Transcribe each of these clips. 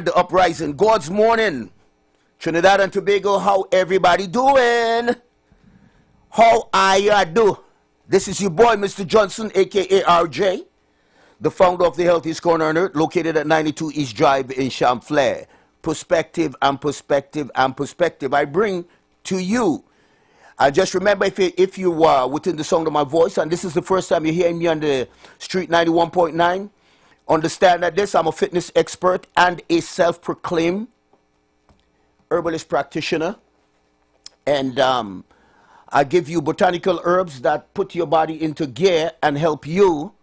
The uprising, God's morning, Trinidad and Tobago. How everybody doing? How are you do? This is your boy, Mr. Johnson, aka RJ, the founder of the Healthiest Corner on Earth, located at 92 East Drive in Champlain. Perspective and perspective and perspective I bring to you. And just remember, if you are within the sound of my voice, and this is the first time you're hearing me on the Street 91.9, understand that I'm a fitness expert and a self-proclaimed herbalist practitioner. And I give you botanical herbs that put your body into gear and help you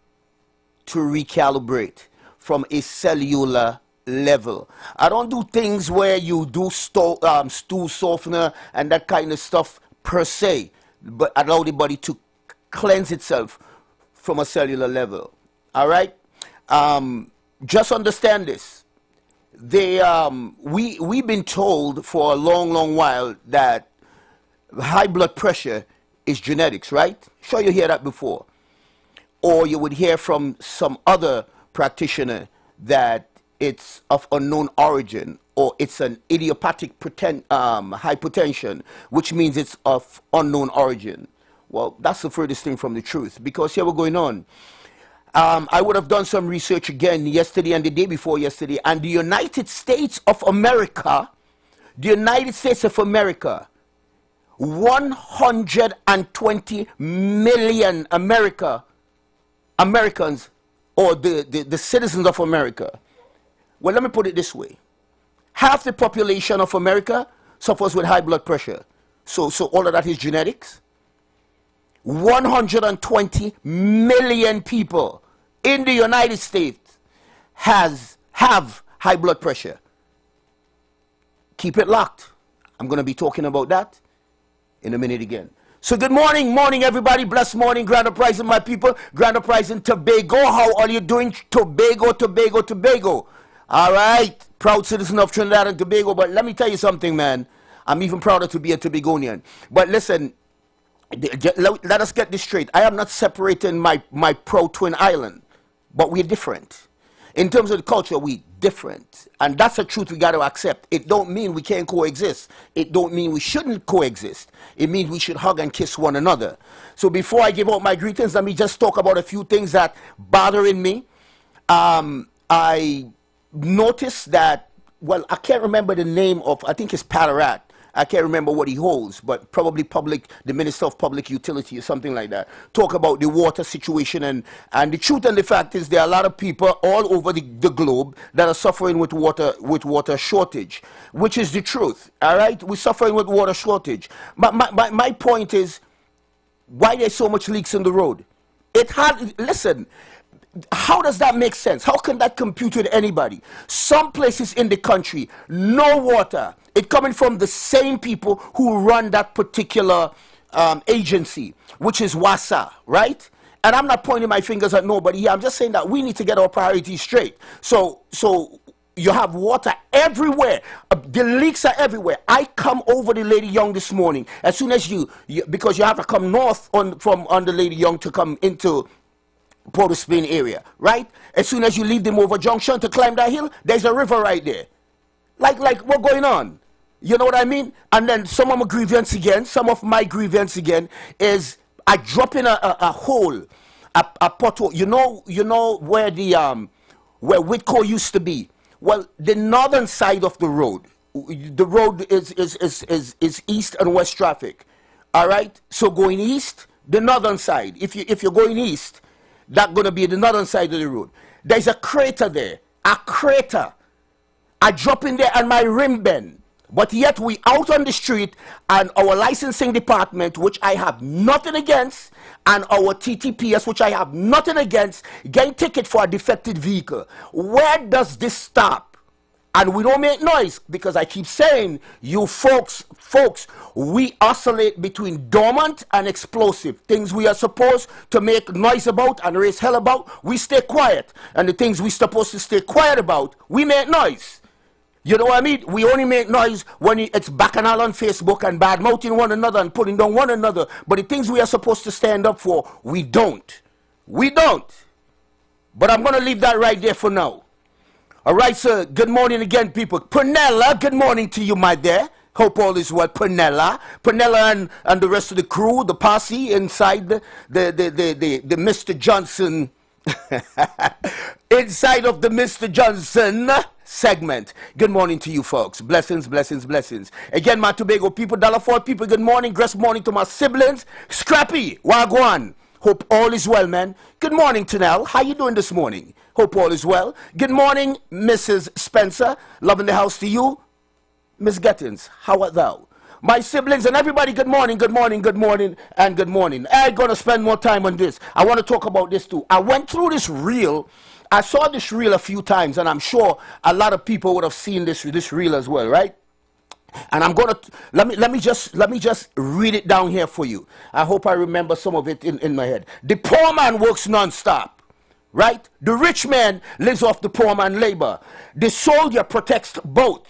to recalibrate from a cellular level. I don't do things where you do stool softener and that kind of stuff per se, but allow the body to cleanse itself from a cellular level. All right? Just understand this. We've been told for a long while that high blood pressure is genetics, right? Sure, you hear that before. Or you would hear from some other practitioner that it's of unknown origin, or it's an idiopathic hypertension, which means it's of unknown origin. Well, that's the furthest thing from the truth, because here we're going on. I would have done some research again yesterday and the day before yesterday, and the United States of America, 120 million Americans, or the citizens of America. Well, let me put it this way. Half the population of America suffers with high blood pressure. So all of that is genetics. 120 million people in the United States have high blood pressure. Keep it locked. I'm going to be talking about that in a minute again. So good morning, everybody. Blessed morning, grand uprising, my people. Grand uprising, Tobago. How are you doing? Tobago. All right. Proud citizen of Trinidad and Tobago. But let me tell you something, man. I'm even prouder to be a Tobagonian. But listen, let us get this straight. I am not separating my pro-twin island, but we're different. In terms of the culture, we're different. And that's a truth we got to accept. It don't mean we can't coexist. It don't mean we shouldn't coexist. It means we should hug and kiss one another. So before I give out my greetings, let me just talk about a few things that bothering me. I noticed that, well, I can't remember the name of, I think it's Padarat. I can't remember what he holds, but probably the Minister of Public Utility or something like that. Talk about the water situation, and the truth and the fact is there are a lot of people all over the globe that are suffering with water shortage, which is the truth. All right, we're suffering with water shortage. My point is, why there's so much leaks in the road? Listen. How does that make sense? How can that compute with anybody? Some places in the country, no water. It coming from the same people who run that particular agency, which is WASA, right? And I'm not pointing my fingers at nobody here. I'm just saying that we need to get our priorities straight. So you have water everywhere. The leaks are everywhere. I come over the Lady Young this morning. As soon as because you have to come north from the Lady Young to come into Port of Spain area, right? As soon as you leave the Mover Junction to climb that hill, there's a river right there. Like what's going on? You know what I mean? And then some of my grievance again is I drop in a hole, a pothole. You know where where Whitco used to be. Well, the northern side of the road is east and west traffic. All right. So going east, the northern side. If you're going east, that's going to be the northern side of the road. There's a crater there. A crater. I drop in there and my rim bend. But yet we out on the street, and our licensing department, which I have nothing against, and our TTPS, which I have nothing against, getting ticket for a defective vehicle. Where does this stop? And we don't make noise, because I keep saying, you folks, we oscillate between dormant and explosive. Things we are supposed to make noise about and raise hell about, we stay quiet. And the things we're supposed to stay quiet about, we make noise. You know what I mean? We only make noise when it's bacchanal on Facebook and bad-mouthing one another and putting down one another. But the things we are supposed to stand up for, we don't. We don't. But I'm going to leave that right there for now. All right, sir. Good morning again, people. Pernella, good morning to you, my dear. Hope all is well. Pernella and the rest of the crew, the posse inside the Mr. Johnson, inside of the Mr. Johnson segment. Good morning to you, folks. Blessings, blessings, blessings. Again, my Tobago people, Dollar4 people, good morning. Grace morning to my siblings. Scrappy, Wagwan. Hope all is well, man. Good morning, Tanel. How you doing this morning? Hope all is well. Good morning, Mrs. Spencer. Loving the house to you. Miss Gettins, how art thou? My siblings and everybody, good morning, good morning, good morning, and good morning. I'm going to spend more time on this. I want to talk about this too. I went through this reel. I saw this reel a few times, and I'm sure a lot of people would have seen this reel as well, right? And I'm gonna let me just read it down here for you. I hope I remember some of it in my head. The poor man works non-stop, right? The rich man lives off the poor man labor. The soldier protects both.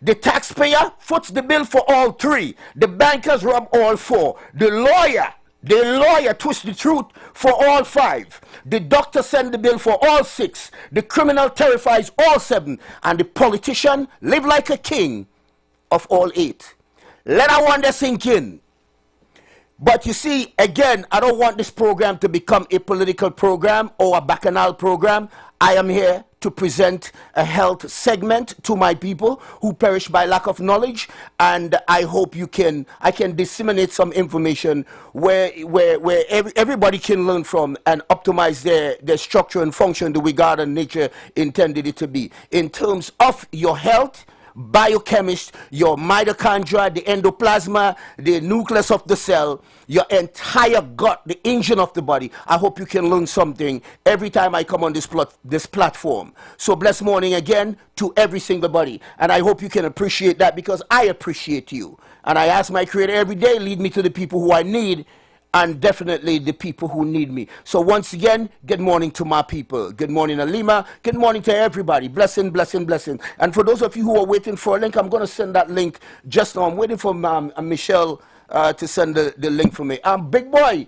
The taxpayer foots the bill for all three. The bankers rob all four. The lawyer twists the truth for all five. The doctor sends the bill for all six. The criminal terrifies all seven. And the politician live like a king of all eight. Let that one there sink in. But you see, again, I don't want this program to become a political program or a bacchanal program. I am here to present a health segment to my people who perish by lack of knowledge, and I hope I can disseminate some information where everybody can learn from and optimize their structure and function the way God and nature intended it to be. In terms of your health, biochemist, your mitochondria, the endoplasma, the nucleus of the cell, your entire gut, the engine of the body. I hope you can learn something every time I come on this platform. So blessed morning again to every single body. And I hope you can appreciate that, because I appreciate you. And I ask my Creator every day, lead me to the people who I need, and definitely the people who need me. So once again, good morning to my people. Good morning, Alima. Good morning to everybody. Blessing, blessing, blessing. And for those of you who are waiting for a link, I'm going to send that link just now. I'm waiting for Michelle to send the link for me. Big boy,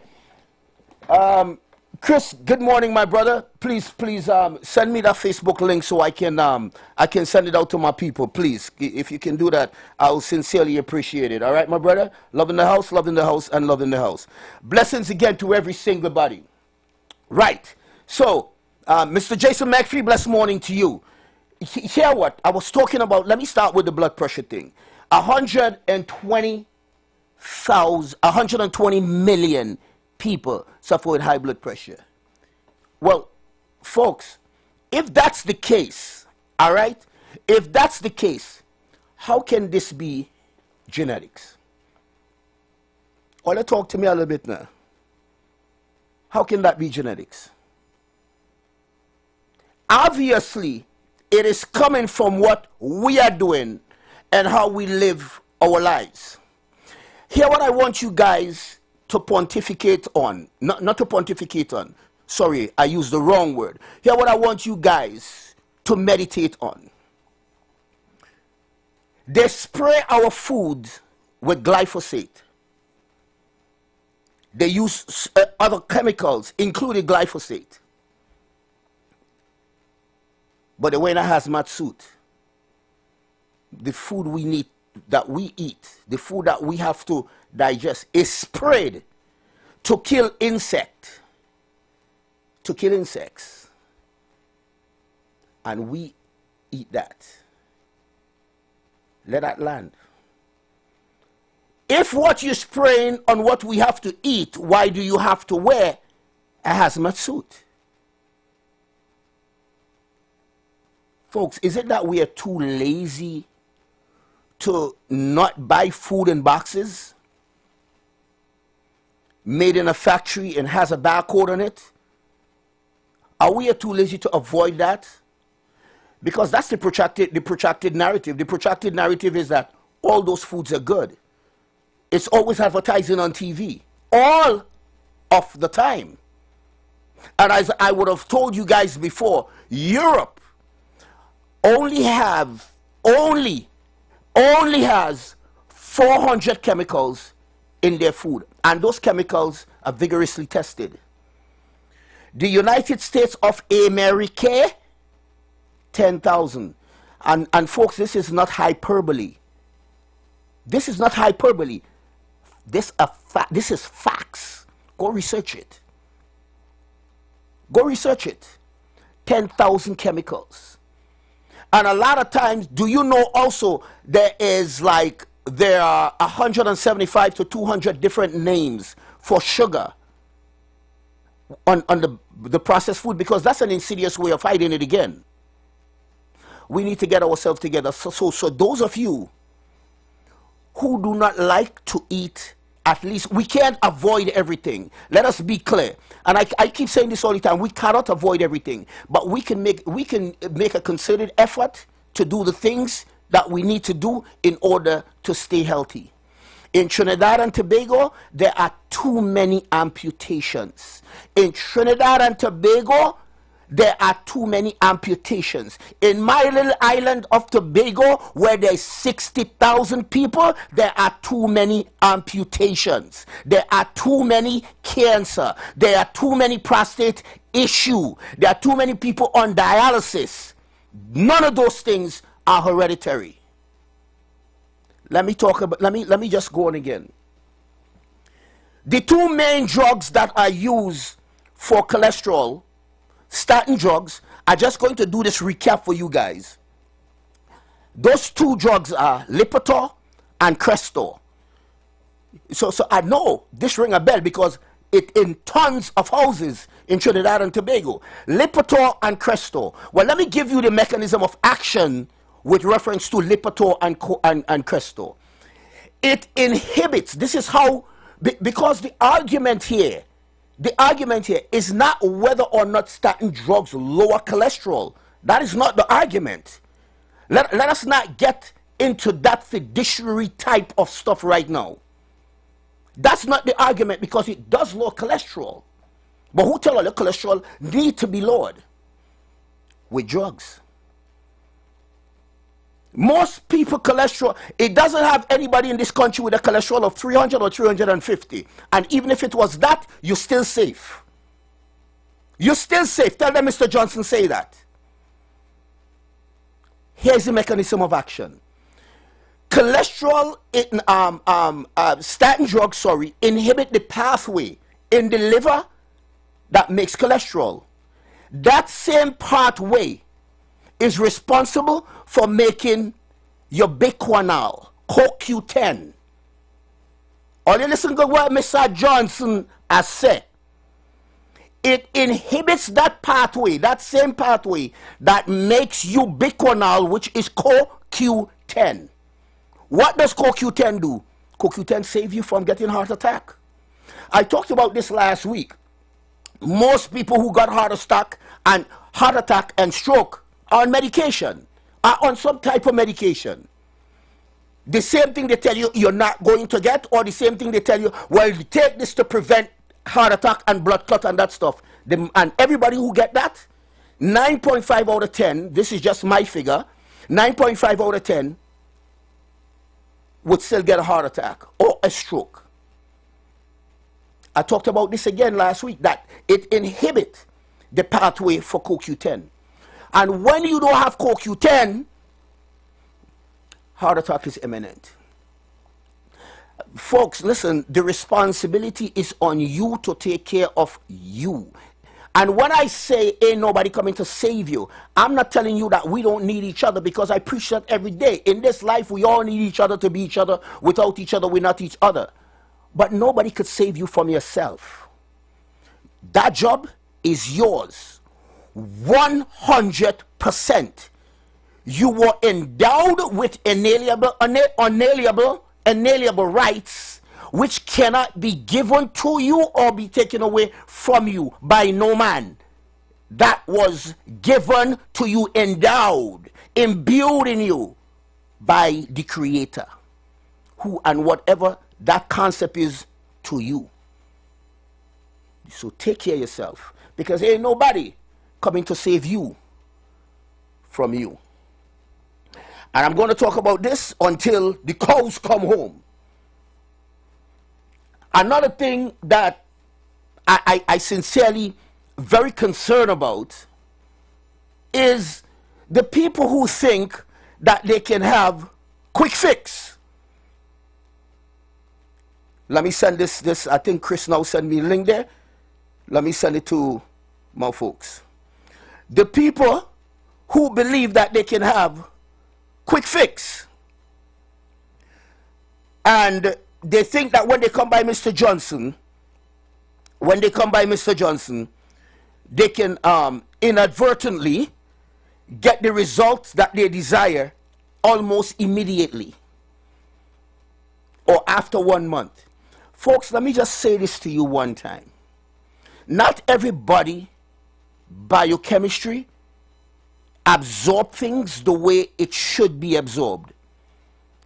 Chris, good morning, my brother. Please send me that Facebook link so I can send it out to my people. Please, if you can do that, I'll sincerely appreciate it. All right, my brother? Loving the house, and loving the house. Blessings again to every single body. Right. So, Mr. Jason McPhee, blessed morning to you. Hear what I was talking about. Let me start with the blood pressure thing. 120 million people suffer with high blood pressure. Well, folks, if that's the case, all right, if that's the case, how can this be genetics? Or let's talk to me a little bit now. How can that be genetics? Obviously, it is coming from what we are doing and how we live our lives. Here, what I want you guys to pontificate on, not to pontificate on, sorry, I used the wrong word. Here, what I want you guys to meditate on. They spray our food with glyphosate. They use other chemicals, including glyphosate. But they wear a hazmat suit. The food we need, that we eat, the food that we have to digest, is sprayed to kill insects. And we eat that. Let that land. If what you're spraying on what we have to eat, why do you have to wear a hazmat suit? Folks, is it that we are too lazy to not buy food in boxes made in a factory and has a barcode on it? Are we too lazy to avoid that? Because that's the protracted narrative. The protracted narrative is that all those foods are good. It's always advertising on TV, all of the time. And as I would have told you guys before, Europe only has 400 chemicals in their food, and those chemicals are vigorously tested. The United States of America 10,000. And folks, this is not hyperbole. This is not hyperbole. This is facts. Go research it. Go research it. 10,000 chemicals. And a lot of times, do you know also there are 175 to 200 different names for sugar on the processed food, because that's an insidious way of hiding it again. We need to get ourselves together. So those of you who do not like to eat, at least we can't avoid everything. Let us be clear. And I keep saying this all the time. We cannot avoid everything, but we can make a concerted effort to do the things that we need to do in order to stay healthy. In Trinidad and Tobago, there are too many amputations. In Trinidad and Tobago, there are too many amputations. In my little island of Tobago, where there's 60,000 people, there are too many amputations. There are too many cancer. There are too many prostate issue. There are too many people on dialysis. None of those things are hereditary. Let me just go on again. The two main drugs that are used for cholesterol, statin drugs, I'm just going to do this recap for you guys. Those two drugs are Lipitor and Crestor. So I know this ring a bell because it in tons of houses in Trinidad and Tobago. Lipitor and Crestor. Well, let me give you the mechanism of action with reference to Lipitor and Crestor. It inhibits, this is how, because the argument here is not whether or not statin drugs lower cholesterol. That is not the argument. Let us not get into that fiduciary type of stuff right now. That's not the argument, because it does lower cholesterol. But who tell you the cholesterol need to be lowered? With drugs. Most people cholesterol, it doesn't have anybody in this country with a cholesterol of 300 or 350. And even if it was that, you're still safe. You're still safe. Tell them Mr. Johnson say that. Here's the mechanism of action. Cholesterol, statin drugs, inhibit the pathway in the liver that makes cholesterol. That same pathway is responsible for making your biquinol, CoQ10. Or you listen to what Mr. Johnson has said. It inhibits that pathway, that same pathway that makes you biquinol, which is CoQ10. What does CoQ10 do? CoQ10 save you from getting heart attack. I talked about this last week. Most people who got heart attack and stroke are on medication, are on some type of medication. The same thing they tell you you're not going to get, or the same thing they tell you, well, you take this to prevent heart attack and blood clot and that stuff. And everybody who get that, 9.5 out of 10, this is just my figure, 9.5 out of 10 would still get a heart attack or a stroke. I talked about this again last week, that it inhibits the pathway for CoQ10. And when you don't have CoQ10, heart attack is imminent. Folks, listen, the responsibility is on you to take care of you. And when I say ain't nobody coming to save you, I'm not telling you that we don't need each other, because I preach that every day. In this life, we all need each other to be each other. Without each other, we're not each other. But nobody could save you from yourself. That job is yours. 100%. You were endowed with inalienable rights, which cannot be given to you or be taken away from you by no man. That was given to you, endowed, imbued in you by the Creator, who and whatever that concept is to you. So take care of yourself, because ain't nobody coming to save you from you. And I'm going to talk about this until the cows come home. Another thing that I sincerely very concerned about is The people who think that they can have quick fix. Let me send this. I think Chris now send me a link there. Let me send it to my folks. The people who believe that they can have quick fix, and they think that when they come by Mr. Johnson, they can inadvertently get the results that they desire almost immediately or after 1 month. Folks, let me just say this to you one time. Not everybody biochemistry absorb things the way it should be absorbed.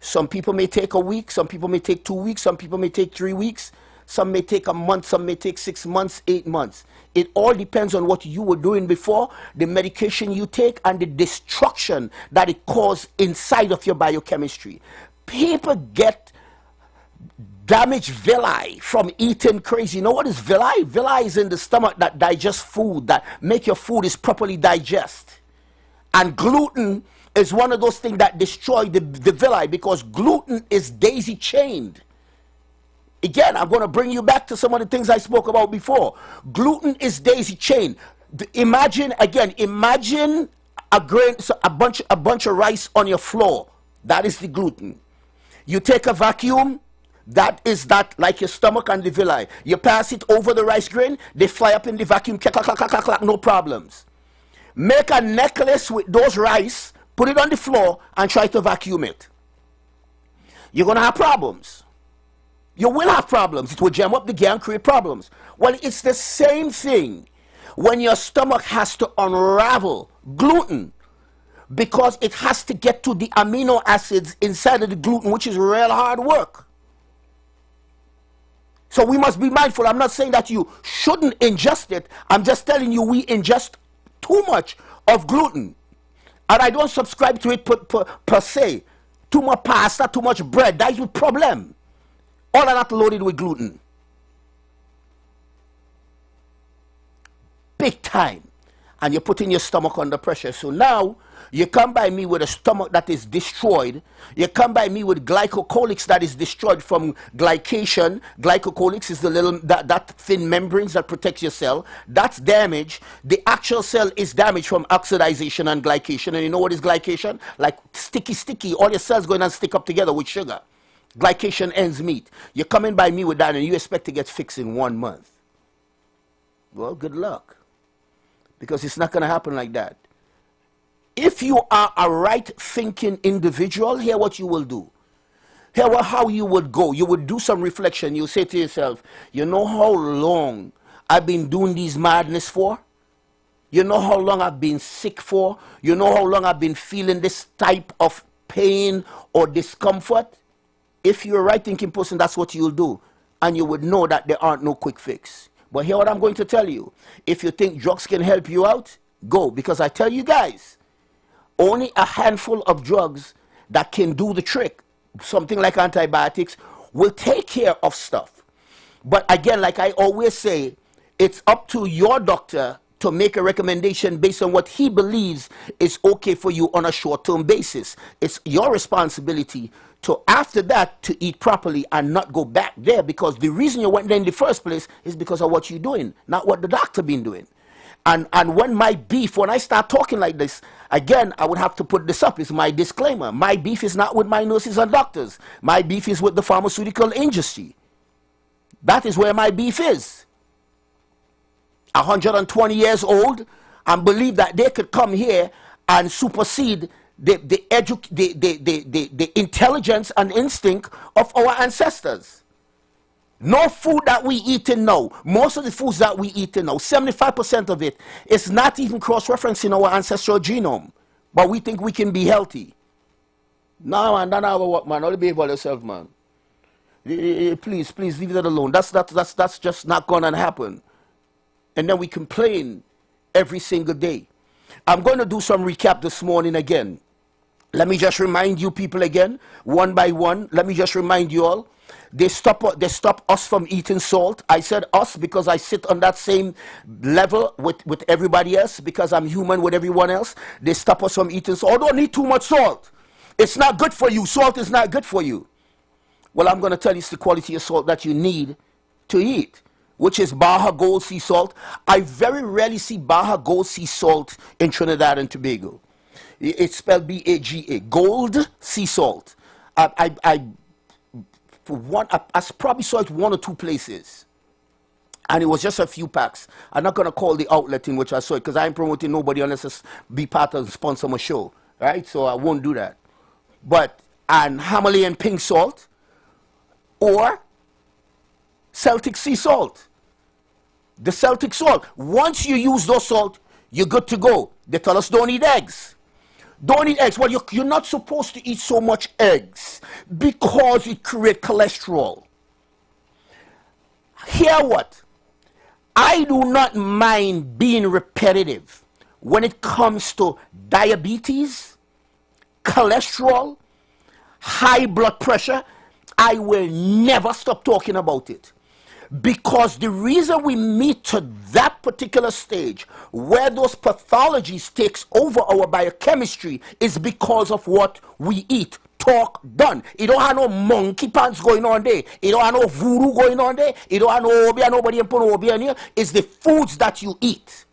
Some people may take a week, some people may take 2 weeks, some people may take 3 weeks, some may take a month, some may take 6 months, 8 months. It all depends on what you were doing before, the medication you take, and the destruction that it causes inside of your biochemistry. People get damaged villi from eating crazy. You know what is villi? Villi is in the stomach that digests food, that make your food is properly digest. And gluten is one of those things that destroy the villi, because gluten is daisy chained. Again, I'm going to bring you back to some of the things I spoke about before. Gluten is daisy chained. Imagine a bunch of rice on your floor. That is the gluten. You take a vacuum. That is that, like your stomach and the villi. You pass it over the rice grain, they fly up in the vacuum, clack, clack, clack, clack, clack, no problems. Make a necklace with those rice, put it on the floor, and try to vacuum it. You're going to have problems. You will have problems. It will jam up the gear and create problems. Well, it's the same thing when your stomach has to unravel gluten, because it has to get to the amino acids inside of the gluten, which is real hard work. So we must be mindful. I'm not saying that you shouldn't ingest it. I'm just telling you we ingest too much of gluten. And I don't subscribe to it per se. Too much pasta, too much bread. That is a problem. All of that loaded with gluten. Big time. And you're putting your stomach under pressure. So now you come by me with a stomach that is destroyed. You come by me with glycocholics that is destroyed from glycation. Glycocholics is the little that thin membranes that protects your cell. That's damaged. The actual cell is damaged from oxidization and glycation. And you know what is glycation? Like sticky. All your cells going to stick up together with sugar. Glycation ends meat. You're coming by me with that and you expect to get fixed in 1 month. Well, good luck. Because it's not going to happen like that. If you are a right-thinking individual, hear what you will do. Hear how you would go. You would do some reflection. You say to yourself, you know how long I've been doing these madness for? You know how long I've been sick for? You know how long I've been feeling this type of pain or discomfort? If you're a right-thinking person, that's what you'll do. And you would know that there aren't no quick fix. But hear what I'm going to tell you. If you think drugs can help you out, go. Because I tell you guys, only a handful of drugs that can do the trick, something like antibiotics, will take care of stuff. But again, like I always say, it's up to your doctor to make a recommendation based on what he believes is okay for you on a short-term basis. It's your responsibility to, after that, to eat properly and not go back there, because the reason you went there in the first place is because of what you're doing, not what the doctor been doing. And when I start talking like this, again, I would have to put this up. It's my disclaimer. My beef is not with my nurses and doctors. My beef is with the pharmaceutical industry. That is where my beef is. 120 years old, and believe that they could come here and supersede the intelligence and instinct of our ancestors. No food that we eat in now, most of the foods that we eat in now, 75% of it is not even cross-referencing our ancestral genome. But we think we can be healthy. No, man, that's not what, man. Only behave by yourself, man. Please leave that alone. That's just not going to happen. And then we complain every single day. I'm going to do some recap this morning again. Let me just remind you people again, one by one. Let me just remind you all. They stop us from eating salt. I said us because I sit on that same level with everybody else, because I'm human with everyone else. They stop us from eating salt. Oh, don't eat too much salt. It's not good for you. Salt is not good for you. Well, I'm going to tell you it's the quality of salt that you need to eat, which is Baja Gold Sea Salt. I very rarely see Baja Gold Sea Salt in Trinidad and Tobago. It's spelled B-A-G-A, Gold Sea Salt. I probably saw it one or two places, and it was just a few packs. I'm not going to call the outlet in which I saw it, because I ain't promoting nobody unless it's be part of the sponsor of my show, right? So I won't do that. But, and Himalayan pink salt, or Celtic sea salt. The Celtic salt. Once you use those salt, you're good to go. They tell us don't eat eggs. Don't eat eggs. Well, you're not supposed to eat so much eggs because it creates cholesterol. Hear what? I do not mind being repetitive when it comes to diabetes, cholesterol, high blood pressure. I will never stop talking about it. Because the reason we meet to that particular stage where those pathologies takes over our biochemistry is because of what we eat. Talk done. You don't have no monkey pants going on there. You don't have no voodoo going on there. You don't have no obia, nobody put no obia in here. It's the foods that you eat.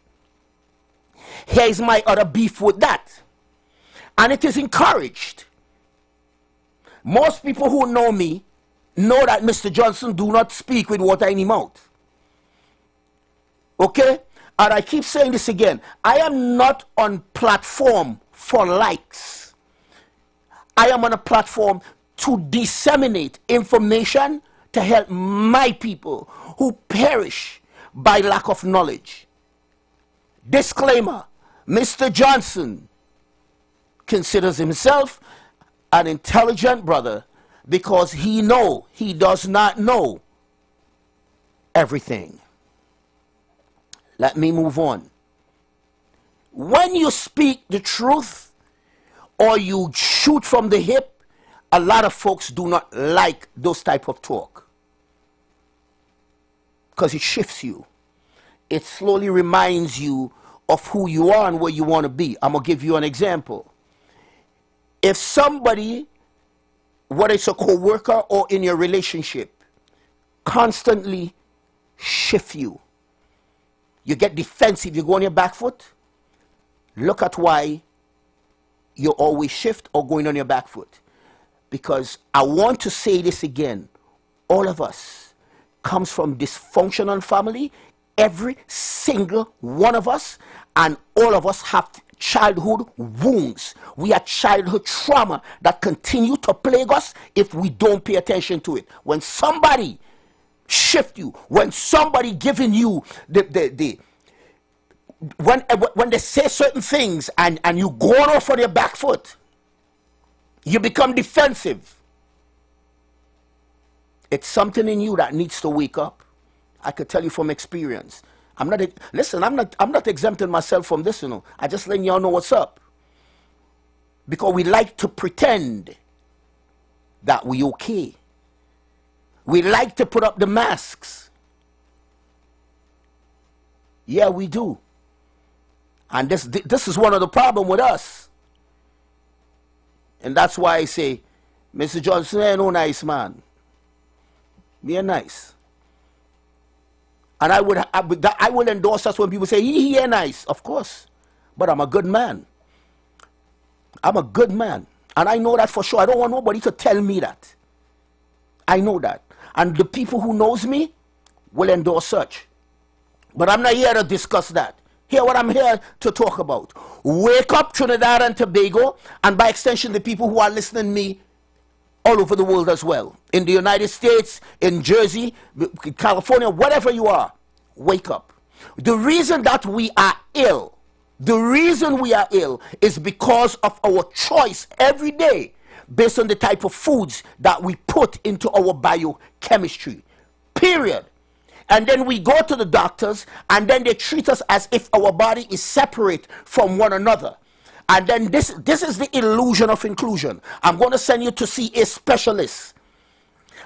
Here's my other beef with that. And it is encouraged. Most people who know me know that Mr. Johnson do not speak with water in his mouth. Okay? And I keep saying this again. I am not on platform for likes. I am on a platform to disseminate information to help my people who perish by lack of knowledge. Disclaimer, Mr. Johnson considers himself an intelligent brother because he does not know everything. Let me move on. When you speak the truth or you shoot from the hip, a lot of folks do not like those type of talk because it shifts you. It slowly reminds you of who you are and where you want to be. I'm going to give you an example. If somebody, whether it's a co-worker or in your relationship, constantly shift you, you get defensive, you go on your back foot, look at why you always shift or going on your back foot. Because I want to say this again, all of us comes from dysfunctional family, every single one of us, and all of us have childhood wounds. We have childhood trauma that continue to plague us if we don't pay attention to it. When somebody shift you, when somebody giving you when they say certain things and you go off on your back foot, you become defensive. It's something in you that needs to wake up. I could tell you from experience. I'm not exempting myself from this, I just letting y'all know what's up. Because we like to pretend that we okay. We like to put up the masks. Yeah, we do. And this is one of the problems with us. And that's why I say, Mr. Johnson ain't no nice man. Me ain't nice. And I will endorse that when people say, he ain't nice. Of course. But I'm a good man. I'm a good man. And I know that for sure. I don't want nobody to tell me that. I know that. And the people who knows me will endorse such. But I'm not here to discuss that. Hear what I'm here to talk about. Wake up, Trinidad and Tobago, and by extension, the people who are listening to me all over the world as well. In the United States, in Jersey, California, whatever you are, wake up. The reason that we are ill, is because of our choice every day based on the type of foods that we put into our biochemistry. Period. And then we go to the doctors, and then they treat us as if our body is separate from one another. And then this is the illusion of inclusion. I'm going to send you to see a specialist.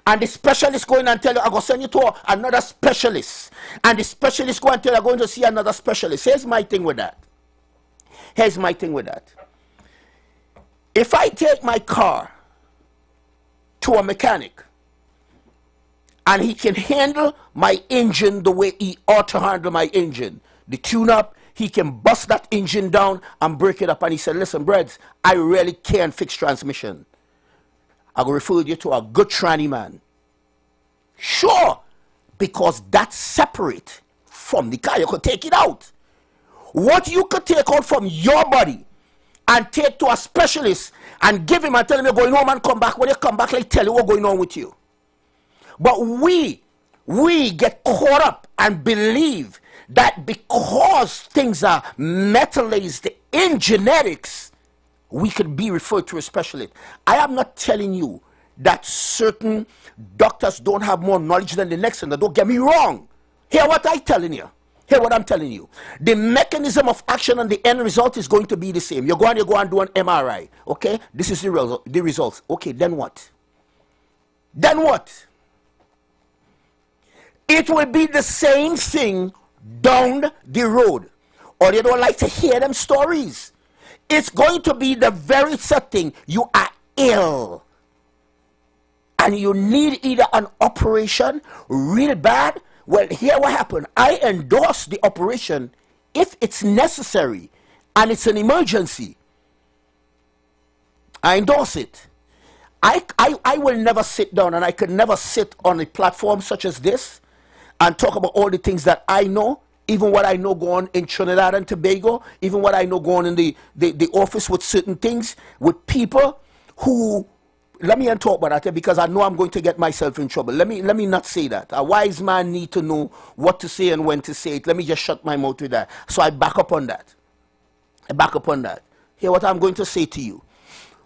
And the specialist go in and tell you, I'm going to send you to another specialist. And the specialist go and tell you, I'm going to see another specialist. Here's my thing with that. Here's my thing with that. If I take my car to a mechanic and he can handle my engine the way he ought to handle my engine, the tune-up, he can bust that engine down and break it up. And he said, listen, Breds, I really can't fix transmission. I will refer you to a good tranny man. Sure, because that's separate from the car. You could take it out. What you could take out from your body and take to a specialist and give him and tell him you're going home and come back. When you come back, they tell you what's going on with you. But we get caught up and believe that because things are metallized in genetics, we could be referred to a specialist. I am not telling you that certain doctors don't have more knowledge than the next one. Don't get me wrong. Hear what I'm telling you. Hear what I'm telling you. The mechanism of action and the end result is going to be the same. You go and do an MRI. Okay? This is the results. Okay, then what? Then what? It will be the same thing down the road. Or you don't like to hear them stories. It's going to be the very setting. You are ill. And you need either an operation real bad. Well, here what happened. I endorse the operation if it's necessary and it's an emergency. I endorse it. I will never sit down, and I could never sit on a platform such as this and talk about all the things that I know, even what I know going on in Trinidad and Tobago, even what I know going on in the office with certain things, with people who, let me talk about that because I know I'm going to get myself in trouble. Let me not say that. A wise man need to know what to say and when to say it. Let me just shut my mouth with that. So I back up on that. I back up on that. Hear what I'm going to say to you.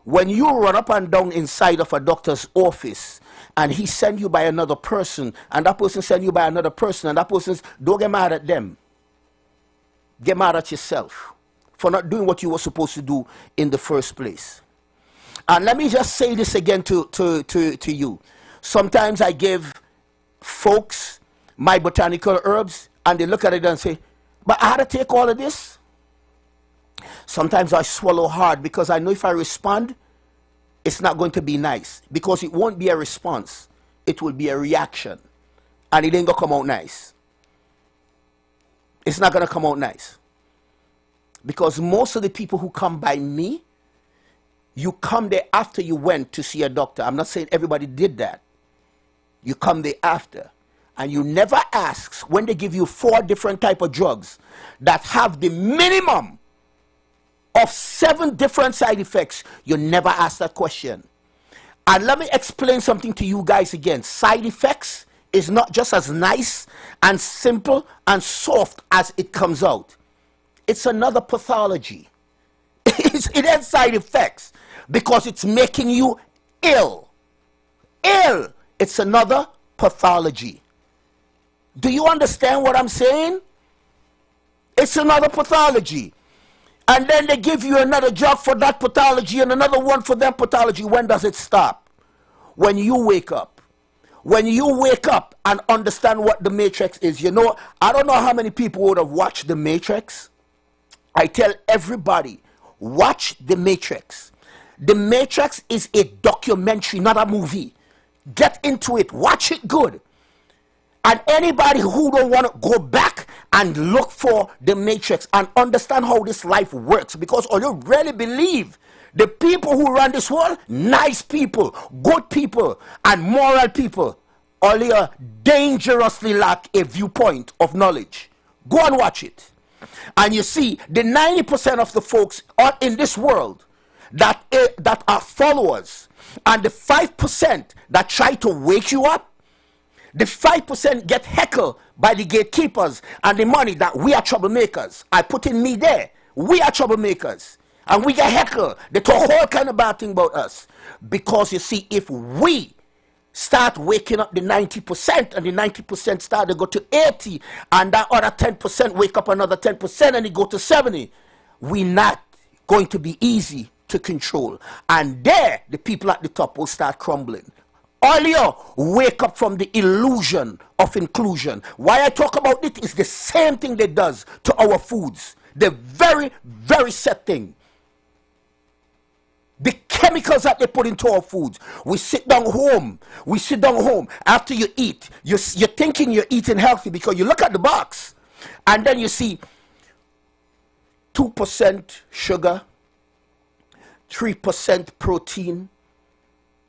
When you run up and down inside of a doctor's office and he send you by another person and that person send you by another person and that person, don't get mad at them. Get mad at yourself for not doing what you were supposed to do in the first place. And let me just say this again to you. Sometimes I give folks my botanical herbs and they look at it and say, but I had to take all of this? Sometimes I swallow hard because I know if I respond, it's not going to be nice. Because it won't be a response. It will be a reaction. And it ain't going to come out nice. It's not going to come out nice. Because most of the people who come by me, you come there after you went to see a doctor. I'm not saying everybody did that. You come there after. And you never ask, when they give you 4 different type of drugs that have the minimum of 7 different side effects, you never ask that question. And let me explain something to you guys again. Side effects is not just as nice and simple and soft as it comes out. It's another pathology. It has side effects because it's making you ill. Ill. It's another pathology. Do you understand what I'm saying? It's another pathology. And then they give you another drug for that pathology and another one for that pathology. When does it stop? When you wake up. When you wake up and understand what the Matrix is. You know, I don't know how many people would have watched the Matrix. I tell everybody, watch the Matrix. The Matrix is a documentary, not a movie. Get into it. Watch it good. And anybody who don't want to go back and look for the Matrix and understand how this life works, because all you really believe the people who run this world, nice people, good people, and moral people, only dangerously lack a viewpoint of knowledge. Go and watch it. And you see, the 90% of the folks are in this world that are followers, and the 5% that try to wake you up, the 5% get heckled by the gatekeepers and the money that we are troublemakers. I put in me there. We are troublemakers. And we get heckled. They talk all kind of bad thing about us. Because you see, if we start waking up the 90% and the 90% start to go to 80 and that other 10% wake up another 10% and it go to 70, we not going to be easy to control. And there, the people at the top will start crumbling. earlier, wake up from the illusion of inclusion. Why I talk about it is the same thing that does to our foods. The very, very sad thing. The chemicals that they put into our foods. We sit down home. After you eat, you're thinking you're eating healthy because you look at the box and then you see 2% sugar, 3% protein,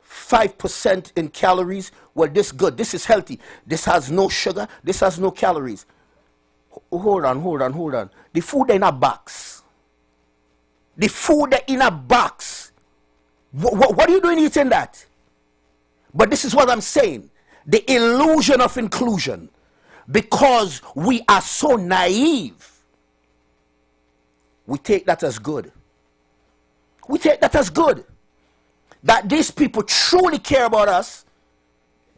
5% in calories. Well, this good. This is healthy. This has no sugar. This has no calories. Hold on. The food in a box. The food in a box. What are you doing eating that? But this is what I'm saying. The illusion of inclusion. Because we are so naive. We take that as good. We take that as good. That these people truly care about us.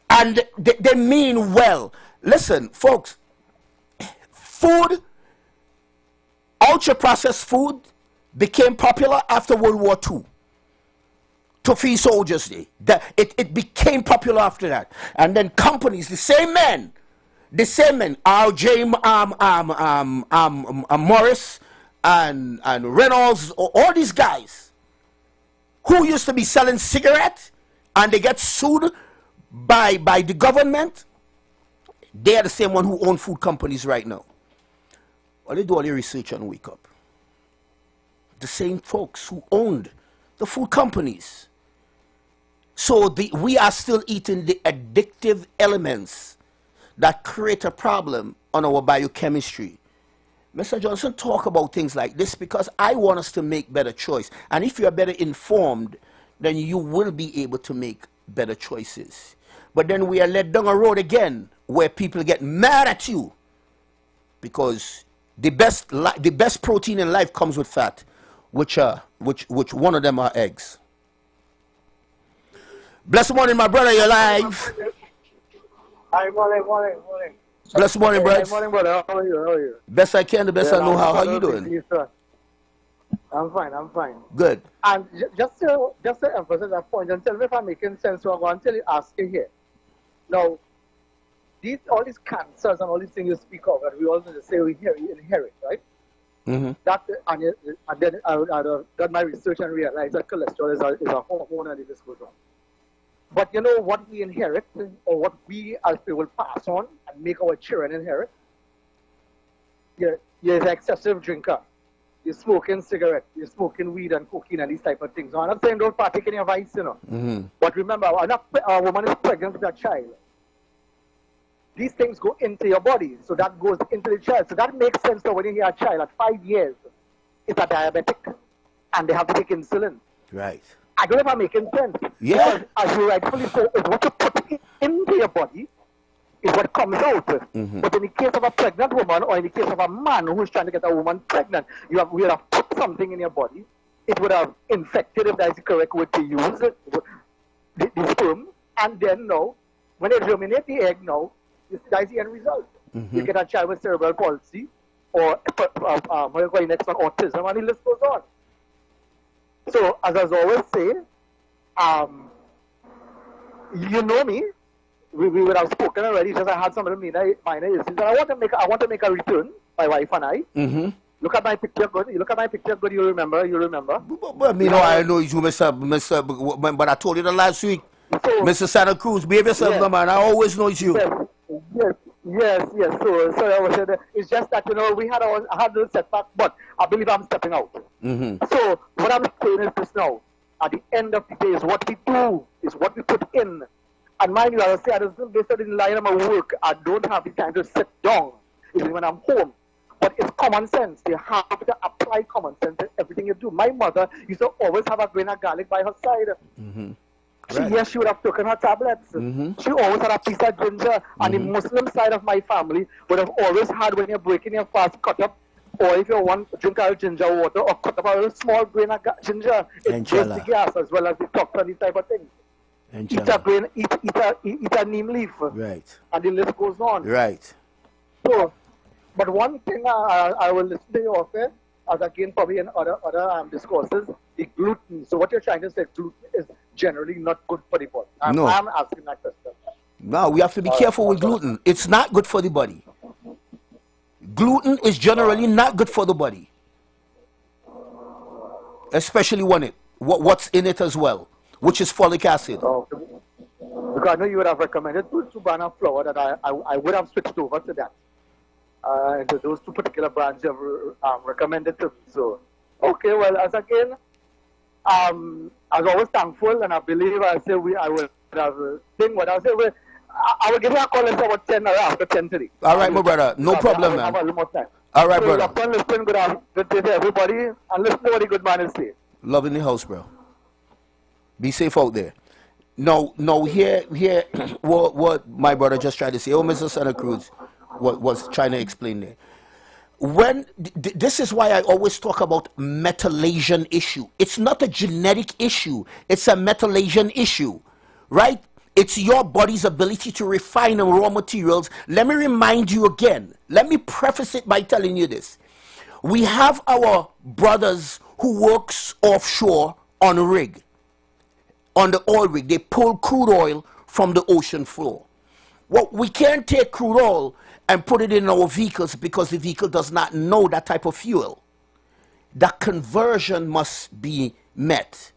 And they mean well. Listen, folks. Food, ultra-processed food, became popular after World War II. To feed soldiers. It became popular after that. And then companies, the same men, R.J. Morris and Reynolds, all these guys who used to be selling cigarettes and they get sued by the government, they are the same one who own food companies right now. Well, they do all your research and wake up. The same folks who owned the food companies. So we are still eating the addictive elements that create a problem on our biochemistry. Mr. Johnson, talk about things like this because I want us to make better choice. And if you're better informed, then you will be able to make better choices. But then we are led down a road again where people get mad at you because the best protein in life comes with fat, which one of them are eggs. Blessed morning, my brother. You're live. Hi, morning. Blessed morning, brother. Hi, morning, brother. How are you? Best I can, the best I know how. How you doing? I'm fine. Good. And just to emphasize that point, and tell me if I'm making sense, so I'm going to ask you here. Now, all these cancers and all these things you speak of, and we all say we inherit, right? Mm-hmm. And then I done my research and realized that cholesterol is a hormone and it just goes on. But you know what we inherit, or what we as people pass on and make our children inherit? You're an excessive drinker. You're smoking cigarette. You're smoking weed and cocaine and these type of things. So I'm not saying don't partake in your vice, you know. Mm-hmm. But remember, a woman is pregnant with a child. These things go into your body, so that goes into the child. So that makes sense that when you hear a child at 5 years is a diabetic and they have to take insulin. Right. I don't know if I'm making sense. Yeah. Because as you rightfully say, it's what you put into your body is what comes out. Mm-hmm. But in the case of a pregnant woman or in the case of a man who is trying to get a woman pregnant, we would have put something in your body. It would have infected, if that's the correct word to use, the sperm. And then now, when they germinate the egg now, that's the end result. Mm-hmm. You get a child with cerebral palsy or what you call next one, autism, and the list goes on. So, as I always say, you know me. We would have spoken already. Just I had some of the minor issues. And I want to make a return. My wife and I. Mm-hmm. Look at my picture. Good. You look at my picture. Good. You remember. But me know I know you, Mr. But I told you the last week, so, Mr. Santa Cruz, behave yourself, yes. Man. I always know it's you. Yes. So I was saying it's just that I had a little setback, but I believe I'm stepping out. Mm-hmm. So what I'm saying is this now. At the end of the day, is what we do, is what we put in. And mind you, as I say, I just based in line of my work, I don't have the time to sit down, even when I'm home. But it's common sense. You have to apply common sense in everything you do. My mother used to always have a grain of garlic by her side. Mm-hmm. Right. She would have taken her tablets. Mm-hmm. She always had a piece of ginger. Mm-hmm. And the Muslim side of my family would have always had, when you're breaking your fast, cut up, or if you want to drink out ginger water, or cut up a little small grain of ginger. It gives the gas as well as the toxin and these type of things. Eat a grain, eat a neem leaf. Right. And the list goes on. Right. So, but one thing I will listen to you often, as again probably in other discourses, the gluten. So what you're trying to say, gluten is generally not good for the body? No. I'm asking that question. No, we have to be careful with gluten. It's not good for the body. Gluten is generally not good for the body, especially when what's in it as well, which is folic acid. Because I know you would have recommended two brand of flour that I would have switched over to that. To those two particular brands you have recommended to me. So, okay, well, as again, I was always thankful, and I believe I would have think what I say. I will give you a call at about 10 or after 10 today. All right, my brother. No problem, man. Have a little more time. All right, So, brother. upon listening, good day to everybody, and listen to what the good man is saying. Love in the house, bro. Be safe out there. No, here, what my brother just tried to say, Mr. Santa Cruz was trying to explain there. This is why I always talk about metallation issue. It's not a genetic issue. It's a metallation issue, right? It's your body's ability to refine raw materials. Let me remind you again. Let me preface it by telling you this. We have our brothers who works offshore on a rig, on the oil rig. They pull crude oil from the ocean floor. Well, we can't take crude oil and put it in our vehicles because the vehicle does not know that type of fuel. That conversion must be met.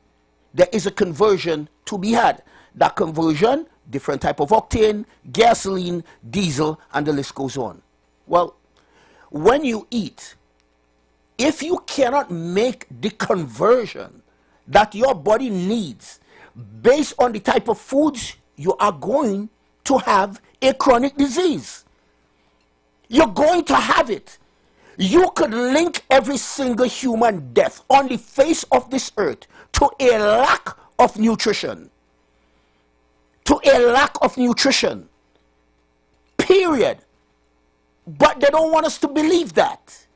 There is a conversion to be had. That conversion, different type of octane, gasoline, diesel, and the list goes on. Well, when you eat, if you cannot make the conversion that your body needs based on the type of foods, you are going to have a chronic disease. You're going to have it. You could link every single human death on the face of this earth to a lack of nutrition. To a lack of nutrition. Period. But they don't want us to believe that.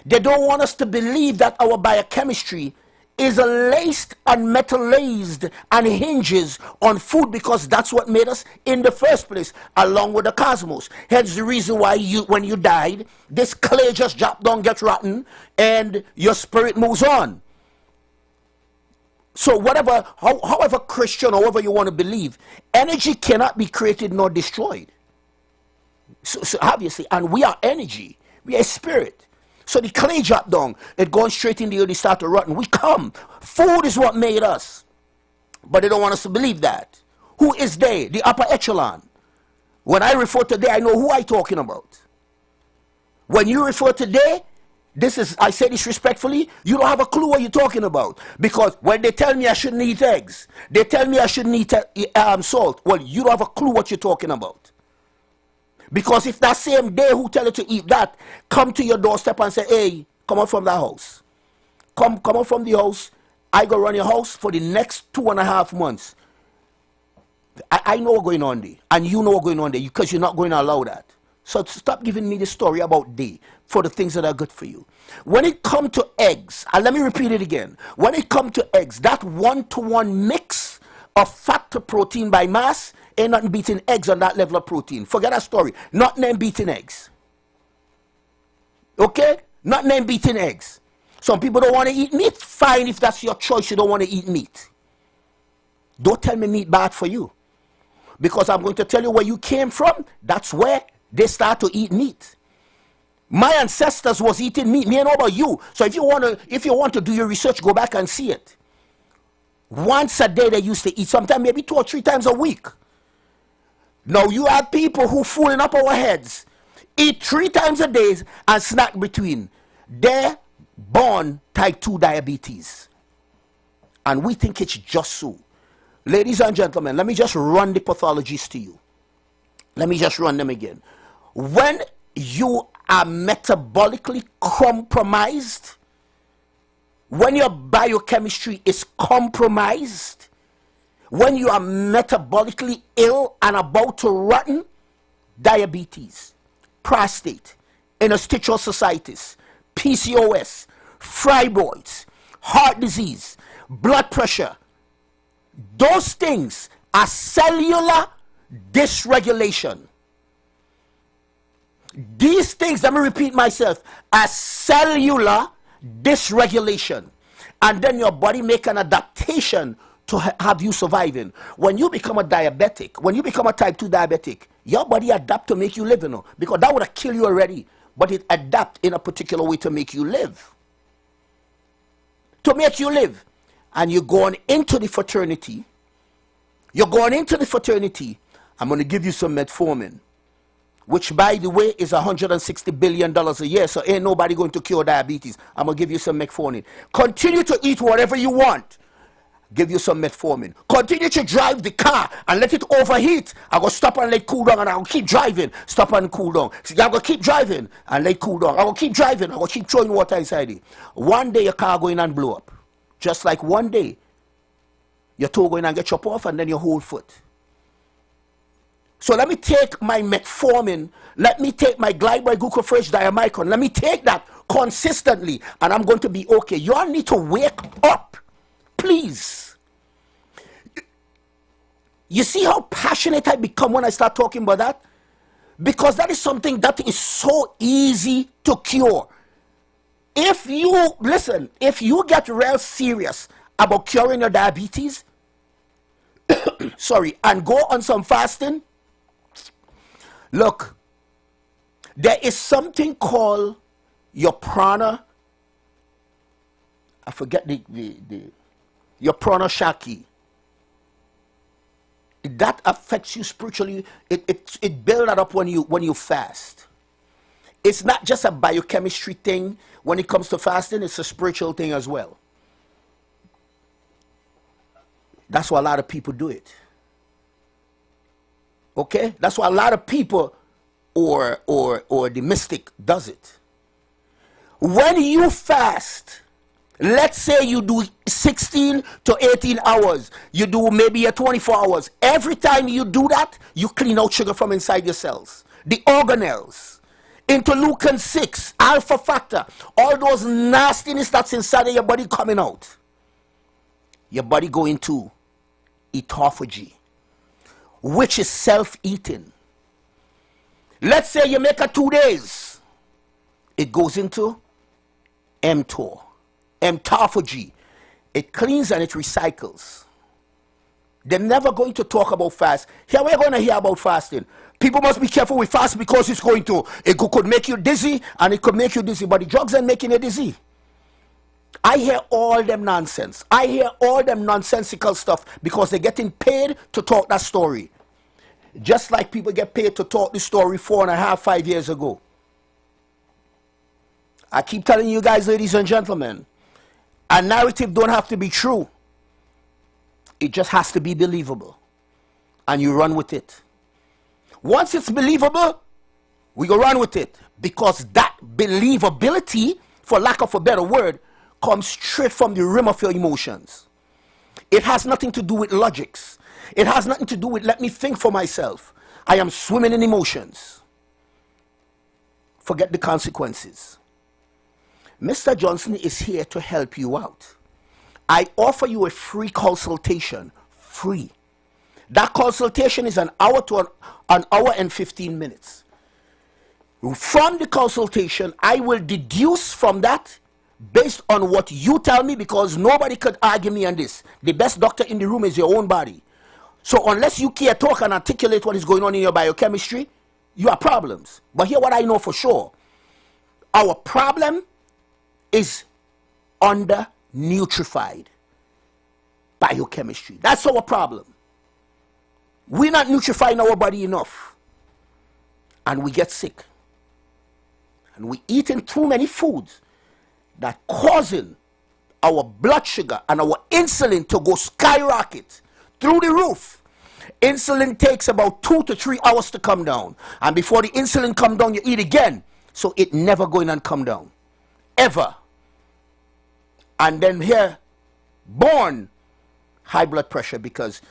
They don't want us to believe that our biochemistry is laced and metallized and hinges on food, because that's what made us in the first place, along with the cosmos. Hence the reason why when you died, this clay just dropped down, gets rotten, and your spirit moves on. So however Christian, however you want to believe, energy cannot be created nor destroyed. So obviously, and we are energy, we are spirit. So the clay drop down, it goes straight in the earth, it start to rotten. We come. Food is what made us. But they don't want us to believe that. Who is they? The upper echelon. When I refer to they, I know who I'm talking about. When you refer to they, I say this respectfully, you don't have a clue what you're talking about. Because when they tell me I shouldn't eat eggs, they tell me I shouldn't eat salt. Well, you don't have a clue what you're talking about. Because if that same day who tell you to eat that, come to your doorstep and say, hey, come out from that house. Come out from the house. I go run your house for the next 2.5 months. I know what's going on there. And you know what's going on there, because you're not going to allow that. So stop giving me the story about they for the things that are good for you. When it comes to eggs, and let me repeat it again. When it comes to eggs, that 1-to-1 mix of fat to protein by mass ain't nothing beating eggs on that level of protein. Forget that story. Not name beating eggs. Okay? Not name beating eggs. Some people don't want to eat meat. Fine, if that's your choice, you don't want to eat meat. Don't tell me meat bad for you. Because I'm going to tell you where you came from. That's where they start to eat meat. My ancestors was eating meat. Me and about you. So if you want to do your research, go back and see it. Once a day they used to eat. Sometimes maybe 2 or 3 times a week. Now you have people who fooling up our heads. Eat 3 times a day and snack between. They're born type 2 diabetes. And we think it's just so. Ladies and gentlemen, let me just run the pathologies to you. Let me just run them again. When you are metabolically compromised, when your biochemistry is compromised, when you are metabolically ill and about to rotten, diabetes, prostate, interstitial cystitis, PCOS, fibroids, heart disease, blood pressure, those things are cellular dysregulation. These things, let me repeat myself, are cellular dysregulation. And then your body make an adaptation to have you surviving. When you become a diabetic, when you become a type 2 diabetic, your body adapt to make you live, you know, because that would have killed you already. But it adapt in a particular way to make you live. To make you live. And you're going into the fraternity. You're going into the fraternity. I'm going to give you some metformin, which, by the way, is $160 billion a year, so ain't nobody going to cure diabetes. I'm going to give you some metformin. Continue to eat whatever you want. Give you some metformin. Continue to drive the car and let it overheat. I'm going to stop and let it cool down, and I'm going to keep driving. Stop and cool down. So I'm going to keep driving and let it cool down. I'm going to keep driving. I'm going to keep throwing water inside it. One day your car going and blow up. Just like one day your toe going and get chopped off, and then your whole foot. So let me take my metformin, let me take my glycopyrrolate diamicron, let me take that consistently, and I'm going to be okay. You all need to wake up, please. You see how passionate I become when I start talking about that? Because that is something that is so easy to cure. If you, listen, if you get real serious about curing your diabetes, sorry, and go on some fasting, look, there is something called your prana. I forget your prana shaki. That affects you spiritually. It builds that up when you fast. It's not just a biochemistry thing. When it comes to fasting, it's a spiritual thing as well. That's why a lot of people do it. Okay? That's why a lot of people or the mystic does it. When you fast, let's say you do 16 to 18 hours, you do maybe a 24 hours. Every time you do that, you clean out sugar from inside your cells. The organelles, interleukin 6, alpha factor, all those nastiness that's inside of your body coming out. Your body go into autophagy, which is self-eating. Let's say you make a 2 days. It goes into mTOR, autophagy. It cleans and it recycles. They're never going to talk about fast. Here we're going to hear about fasting. People must be careful with fast because it could make you dizzy, and it could make you dizzy, but the drugs ain't making you dizzy. I hear all them nonsense. I hear all them nonsensical stuff because they're getting paid to talk that story. Just like people get paid to talk this story 4.5, 5 years ago. I keep telling you guys, ladies and gentlemen, a narrative don't have to be true. It just has to be believable. And you run with it. Once it's believable, we go run with it. Because that believability, for lack of a better word, comes straight from the rim of your emotions. It has nothing to do with logics. It has nothing to do with let me think for myself. I am swimming in emotions. Forget the consequences. Mr. Johnson is here to help you out. I offer you a free consultation. Free. That consultation is an hour to an hour and 15 minutes. From the consultation, I will deduce from that based on what you tell me, because nobody could argue me on this. The best doctor in the room is your own body. So unless you care, talk and articulate what is going on in your biochemistry, you have problems. But here what I know for sure. Our problem is under nutrified biochemistry. That's our problem. We're not nutrifying our body enough. And we get sick. And we eating too many foods that causing our blood sugar and our insulin to go skyrocket through the roof. Insulin takes about 2 to 3 hours to come down. And before the insulin come down, you eat again. So it never going to come down. Ever. And then here, born high blood pressure, because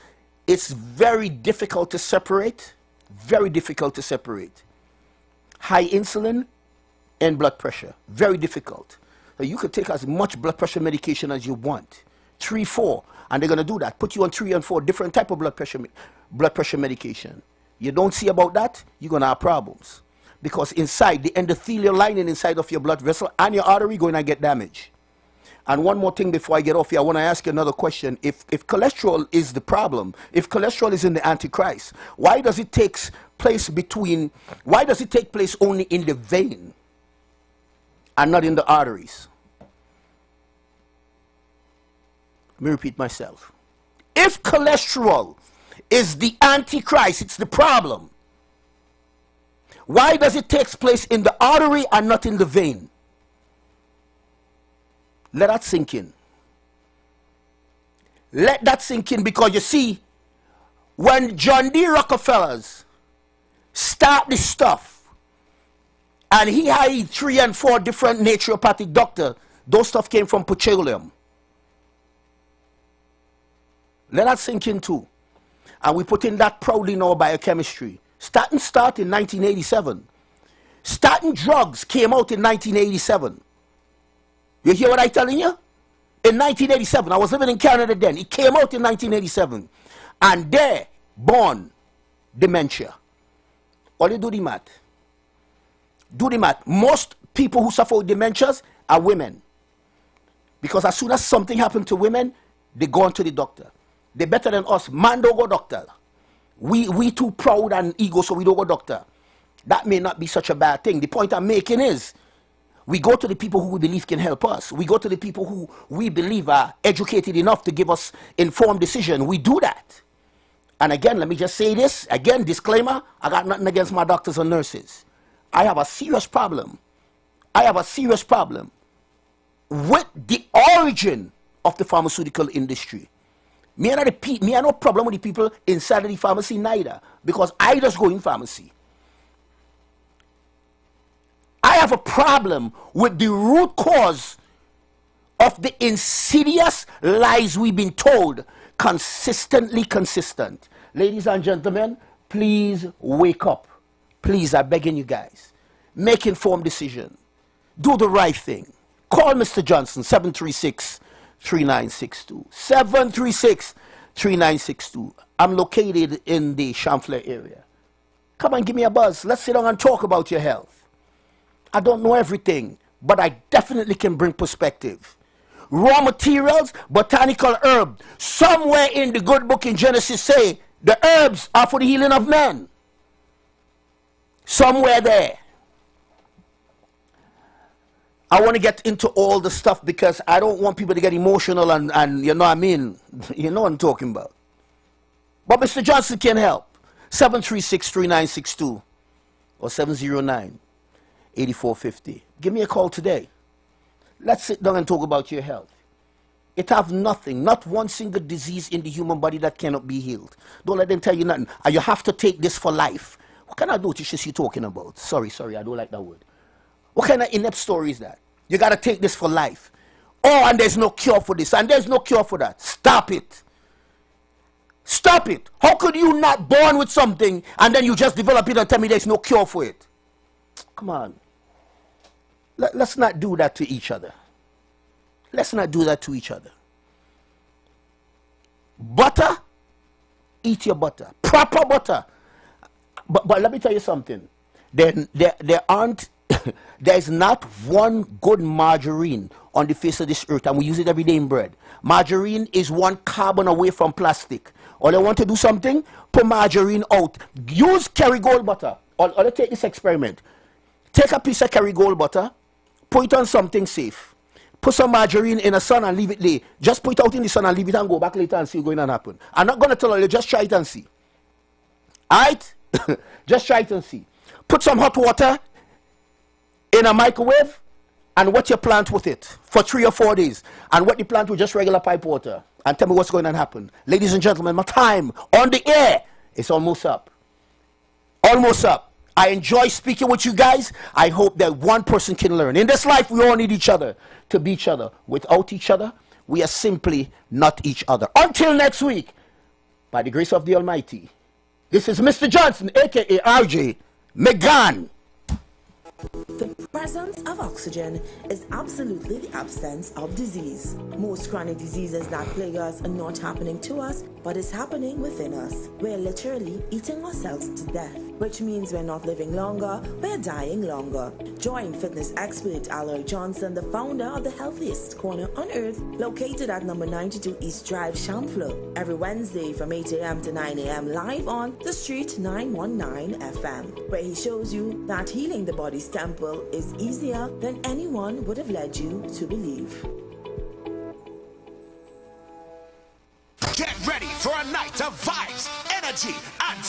it's very difficult to separate. Very difficult to separate. High insulin and blood pressure. Very difficult. So you could take as much blood pressure medication as you want. 3, 4. And they're going to do that. Put you on 3 and 4 different type of blood pressure medication. You don't see about that, you're going to have problems. Because inside, the endothelial lining inside of your blood vessel and your artery going to get damaged. And one more thing before I get off here, I want to ask you another question. If cholesterol is the problem, if cholesterol is in the Antichrist, why does it take place only in the vein and not in the arteries? Let me repeat myself. If cholesterol is the Antichrist, it's the problem, why does it take place in the artery and not in the vein? Let that sink in. Let that sink in, because you see, when John D. Rockefellers start this stuff, and he hired 3 and 4 different naturopathic doctors, those stuff came from petroleum. Let that sink in too. And we put in that proudly in our biochemistry. Statin started in 1987. Statin drugs came out in 1987. You hear what I'm telling you? In 1987, I was living in Canada then. It came out in 1987. And there, born dementia. All you do the math. Do the math. Most people who suffer with dementias are women. Because as soon as something happens to women, they go on to the doctor. They're better than us. Man don't go doctor. We too proud and ego, so we don't go doctor. That may not be such a bad thing. The point I'm making is, we go to the people who we believe can help us. We go to the people who we believe are educated enough to give us informed decision. We do that. And again, let me just say this. Again, disclaimer, I got nothing against my doctors and nurses. I have a serious problem. I have a serious problem with the origin of the pharmaceutical industry. Me and me have no problem with the people inside of the pharmacy neither, because I just go in pharmacy. I have a problem with the root cause of the insidious lies we've been told, consistently consistent. Ladies and gentlemen, please wake up. Please, I'm begging you guys. Make informed decision. Do the right thing. Call Mr. Johnson, 736-3962. 736-3962. I'm located in the Champlain area. Come and give me a buzz. Let's sit down and talk about your health. I don't know everything, but I definitely can bring perspective. Raw materials, botanical herb. Somewhere in the good book in Genesis say the herbs are for the healing of men. Somewhere there. I want to get into all the stuff because I don't want people to get emotional and you know what I mean. You know what I'm talking about. But Mr. Johnson can help. 736-3962 or 709-8450. Give me a call today. Let's sit down and talk about your health. It have nothing, not one single disease in the human body that cannot be healed. Don't let them tell you nothing. And you have to take this for life. What kind of notice is you talking about? Sorry, I don't like that word. What kind of inept story is that? You got to take this for life. Oh, and there's no cure for this, and there's no cure for that. Stop it. Stop it. How could you not born with something and then you just develop it and tell me there's no cure for it? Come on. Let's not do that to each other. Let's not do that to each other. Butter, eat your butter. Proper butter. But let me tell you something. There aren't, there's not one good margarine on the face of this earth, and we use it every day in bread. Margarine is 1 carbon away from plastic. All I want to do something, put margarine out. Use Kerrygold butter. Or take this experiment. Take a piece of Kerrygold butter, put it on something safe. Put some margarine in the sun and leave it there. Just put it out in the sun and leave it and go back later and see what's going to happen. I'm not going to tell you, just try it and see. Alright? Just try it and see. Put some hot water in a microwave and wet your plant with it for 3 or 4 days. And wet the plant with just regular pipe water. And tell me what's going to happen. Ladies and gentlemen, my time on the air is almost up. Almost up. I enjoy speaking with you guys. I hope that one person can learn. In this life, we all need each other to be each other. Without each other, we are simply not each other. Until next week, by the grace of the Almighty, this is Mr. Johnson, a.k.a. RJ McGann. The presence of oxygen is absolutely the absence of disease. Most chronic diseases that plague us are not happening to us, but is happening within us. We're literally eating ourselves to death, which means we're not living longer, we're dying longer. Join fitness expert Iwer Johnson, the founder of the healthiest corner on earth, located at number 92 East Drive, Champlain, every Wednesday from 8 a.m. to 9 a.m. live on The Street 919 FM, where he shows you that healing the body's temple is easier than anyone would have led you to believe. Get ready for a night of vibes, energy, and